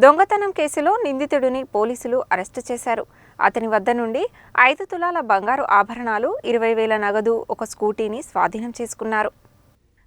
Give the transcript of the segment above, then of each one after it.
దొంగతనం కేసులో నిందితుడిని పోలీసులు అరెస్టు చేశారు. అతని వద్ద నుండి 5 తులాల బంగారు ఆభరణాలు, 20,000 నగదు, ఒక స్కూటీని స్వాధీనం చేసుకున్నారు.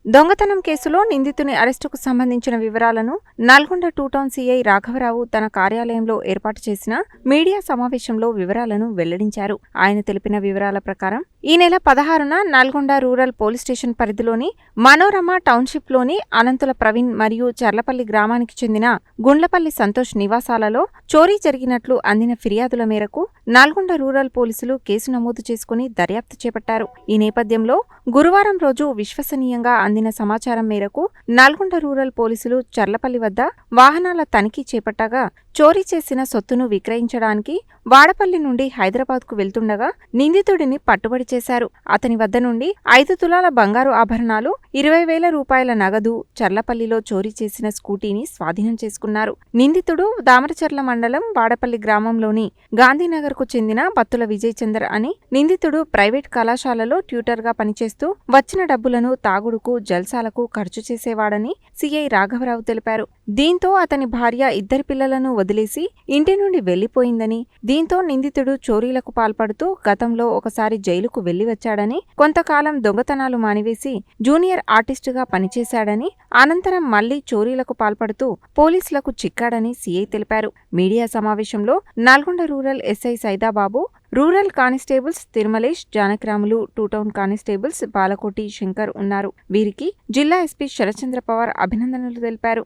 దొంగతనం కేసులో నిందితుని అరెస్టుకు సంబంధించిన వివరాలను నల్గొండ 2 టౌన్ సీఐ రాఘవరావు తన కార్యాలయంలో ఏర్పాటు చేసిన మీడియా సమావేశంలో వివరాలను వెల్లడించారు. ఆయన తెలిపిన వివరాల ప్రకారం ఈ నెల 16న నల్గొండ రూరల్ పోలీస్ స్టేషన్ పరిధిలోని మనోరమ టౌన్షిప్లోని అనంతుల ప్రవీణ్ మరియు చర్లపల్లి గ్రామానికి చెందిన గుండ్లపల్లి సంతోష్ నివాసాలలో చోరీ జరిగినట్లు అందిన ఫిర్యాదుల మేరకు నల్గొండ రూరల్ పోలీసులు కేసు నమోదు చేసుకుని దర్యాప్తు చేపట్టారు. ఈ నేపథ్యంలో గురువారం రోజు విశ్వసనీయంగా అందిన సమాచారం మేరకు నల్గొండ రూరల్ పోలీసులు చర్లపల్లి వద్ద వాహనాల తనిఖీ చేపట్టగా చోరీ చేసిన సొత్తును విక్రయించడానికి వాడపల్లి నుండి హైదరాబాద్కు వెళ్తుండగా నిందితుడిని పట్టుబడి చేశారు. అతని వద్ద నుండి 5 తులాల బంగారు ఆభరణాలు, 20,000 రూపాయల నగదు, చర్లపల్లిలో చోరీ చేసిన స్కూటీని స్వాధీనం చేసుకున్నారు. నిందితుడు దామరచర్ల మండలం వాడపల్లి గ్రామంలోని గాంధీనగర్కు చెందిన బత్తుల విజయ్ చందర్ అని. నిందితుడు ప్రైవేట్ కళాశాలలో ట్యూటర్గా పనిచేస్తూ వచ్చిన డబ్బులను తాగుడుకు, జల్సాలకు ఖర్చు చేసేవాడని సీఐ రాఘవరావు తెలిపారు. దీంతో అతని భార్య 2 పిల్లలను వదిలేసి ఇంటి నుండి వెళ్లిపోయిందని, దీంతో నిందితుడు చోరీలకు పాల్పడుతూ గతంలో ఒకసారి జైలుకు వెళ్లి వచ్చాడని, కొంతకాలం దొంగతనాలు మానివేసి జూనియర్ ఆర్టిస్టుగా పనిచేశాడని, అనంతరం మళ్లీ చోరీలకు పాల్పడుతూ పోలీసులకు చిక్కాడని సీఐ తెలిపారు. మీడియా సమావేశంలో Nalgonda rural SI Saidababu, rural constables Tirumalesh, Janakiramulu, 2 town constables Balakoti, Shankar ఉన్నారు. వీరికి జిల్లా ఎస్పీ శరత్చంద్ర పవార్ అభినందనలు తెలిపారు.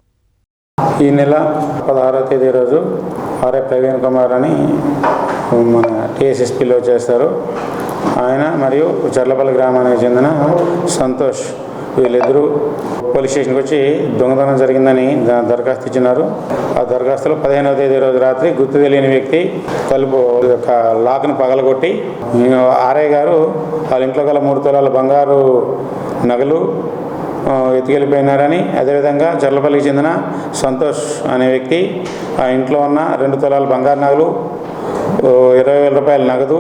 ఈ నెల 16వ తేదీ రోజు ఆర్ఏ ప్రవీణ్ కుమార్ అని మన టీఎస్ఎస్పీలో చేస్తారు. ఆయన మరియు చర్లపల్లి గ్రామానికి చెందిన సంతోష్ వీళ్ళిద్దరూ పోలీస్ స్టేషన్కి వచ్చి దొంగతనం జరిగిందని దరఖాస్తు ఇచ్చినారు. ఆ దరఖాస్తులో 15వ తేదీ రోజు రాత్రి గుర్తు తెలియని వ్యక్తి తలుపు యొక్క లాక్ను పగలగొట్టి ఆర్ఐ గారు వాళ్ళ ఇంట్లో గల 3 తులాల బంగారు నగలు ఎత్తుకెళ్ళిపోయినారని, అదేవిధంగా చర్లపల్లికి చెందిన సంతోష్ అనే వ్యక్తి ఆ ఇంట్లో ఉన్న 2 తులాల బంగారు నగలు, 20,000 రూపాయల నగదు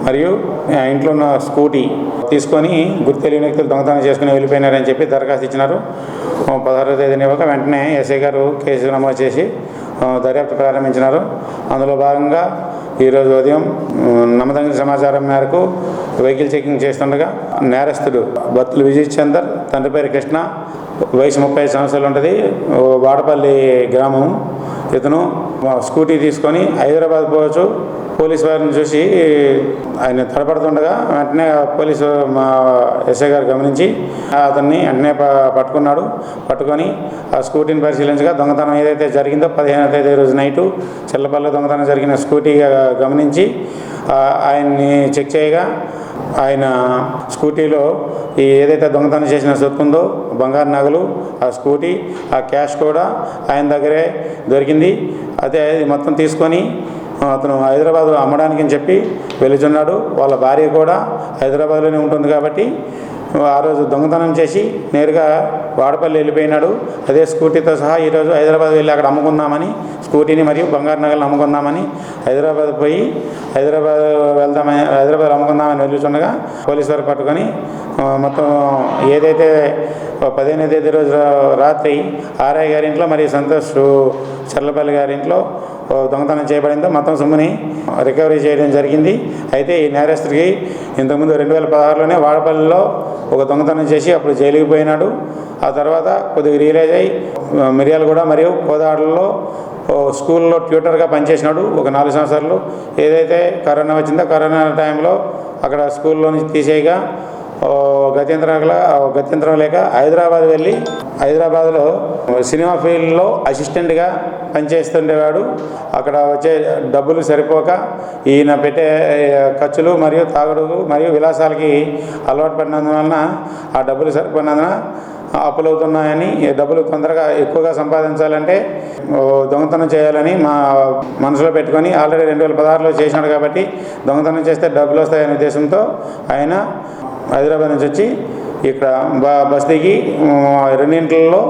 మరియు ఆ ఇంట్లో ఉన్న స్కూటీ తీసుకొని గుర్తు తెలియని వ్యక్తులు దొంగతనం చేసుకుని వెళ్ళిపోయినారని చెప్పి దరఖాస్తు ఇచ్చినారు. 16వ తేదీని ఇవ్వక వెంటనే ఎస్ఐ గారు కేసు నమోదు చేసి దర్యాప్తు ప్రారంభించినారు. అందులో భాగంగా ఈరోజు ఉదయం నమ్మదగిన సమాచారం మేరకు వెహికల్ చెకింగ్ చేస్తుండగా నేరస్తుడు బత్తుల విజయ్ చందర్, తండ్రి పేరు కృష్ణ, వయసు 35 సంవత్సరాలు ఉంటుంది, వాడపల్లి గ్రామం. ఇతను స్కూటీ తీసుకొని హైదరాబాద్ పోవచ్చు. పోలీసు వారిని చూసి ఆయన తడపడుతుండగా వెంటనే పోలీసు మా ఎస్ఐ గారు గమనించి అతన్ని వెంటనే పట్టుకొని ఆ స్కూటీని పరిశీలించగా దొంగతనం ఏదైతే జరిగిందో 15వ తేదీ రోజు నైటు చర్లపల్లిలో దొంగతనం జరిగిన స్కూటీగా గమనించి ఆయన్ని చెక్ చేయగా ఆయన స్కూటీలో ఈ ఏదైతే దొంగతనం చేసిన సొత్తు ఉందో బంగారు నగలు, ఆ స్కూటీ, ఆ క్యాష్ కూడా ఆయన దగ్గరే దొరికింది. అదే మొత్తం తీసుకొని అతను హైదరాబాద్ అమ్మడానికి అని చెప్పి వెళుతున్నాడు. వాళ్ళ భార్య కూడా హైదరాబాద్లోనే ఉంటుంది కాబట్టి ఆ రోజు దొంగతనం చేసి నేరుగా వాడపల్లి వెళ్ళిపోయినాడు. అదే స్కూటీతో సహా ఈరోజు హైదరాబాద్ వెళ్ళి అక్కడ అమ్ముకుందామని, స్కూటీని మరియు బంగారు నగలను అమ్ముకుందామని హైదరాబాద్ పోయి హైదరాబాద్ అమ్ముకుందామని వెళ్ళుతుండగా పోలీసు వారు పట్టుకొని మొత్తం ఏదైతే 15వ తేదీ రోజు రాత్రి ఆర్ఐ గారింట్లో మరియు సంతోష్ చర్లపల్లి గారింట్లో దొంగతనం చేయబడిందో మొత్తం సొమ్ముని రికవరీ చేయడం జరిగింది. అయితే ఈ నేరస్తుడికి ఇంతకుముందు 2016లోనే వాడపల్లిలో ఒక దొంగతనం చేసి అప్పుడు జైలుకి పోయినాడు. ఆ తర్వాత కొద్దిగా రియలైజ్ అయ్యి మిర్యాలగూడ మరియు కోదాడలో స్కూల్లో ట్యూటర్గా పనిచేసినాడు ఒక 4 సంవత్సరాలు. ఏదైతే కరోనా వచ్చిందో కరోనా టైంలో అక్కడ స్కూల్లో నుంచి తీసేయగా గత్యంతరం లేక హైదరాబాద్ వెళ్ళి హైదరాబాద్లో సినిమా ఫీల్డ్లో అసిస్టెంట్గా పనిచేస్తుండేవాడు. అక్కడ వచ్చే డబ్బులు సరిపోక ఈయన పెట్టే ఖర్చులు మరియు తాగుడు మరియు విలాసాలకి అలవాటు పడినందువలన ఆ డబ్బులు సరిపోయినందున అప్పులు అవుతున్నాయని, డబ్బులు తొందరగా ఎక్కువగా సంపాదించాలంటే దొంగతనం చేయాలని మా మనసులో పెట్టుకొని ఆల్రెడీ 2016లో చేసినాడు కాబట్టి దొంగతనం చేస్తే డబ్బులు వస్తాయనే ఉద్దేశంతో ఆయన హైదరాబాద్ నుంచి వచ్చి ఇక్కడ బస్ దిగి 2 ఇంట్లలో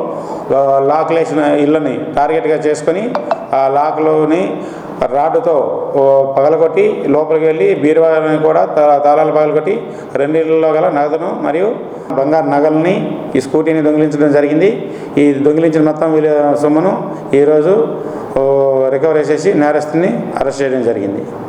లాక్లు వేసిన ఇళ్ళని టార్గెట్గా చేసుకొని ఆ లాక్లోని రాడ్డుతో పగలగొట్టి లోపలికి వెళ్ళి బీరువాని కూడా తాళాలు పగలగొట్టి 2 ఇళ్లలో గల నగదును మరియు బంగారు నగల్ని ఈ స్కూటీని దొంగిలించడం జరిగింది. ఈ దొంగిలించిన మొత్తం సొమ్మును ఈరోజు రికవర్ చేసేసి నేరస్తుని అరెస్ట్ చేయడం జరిగింది.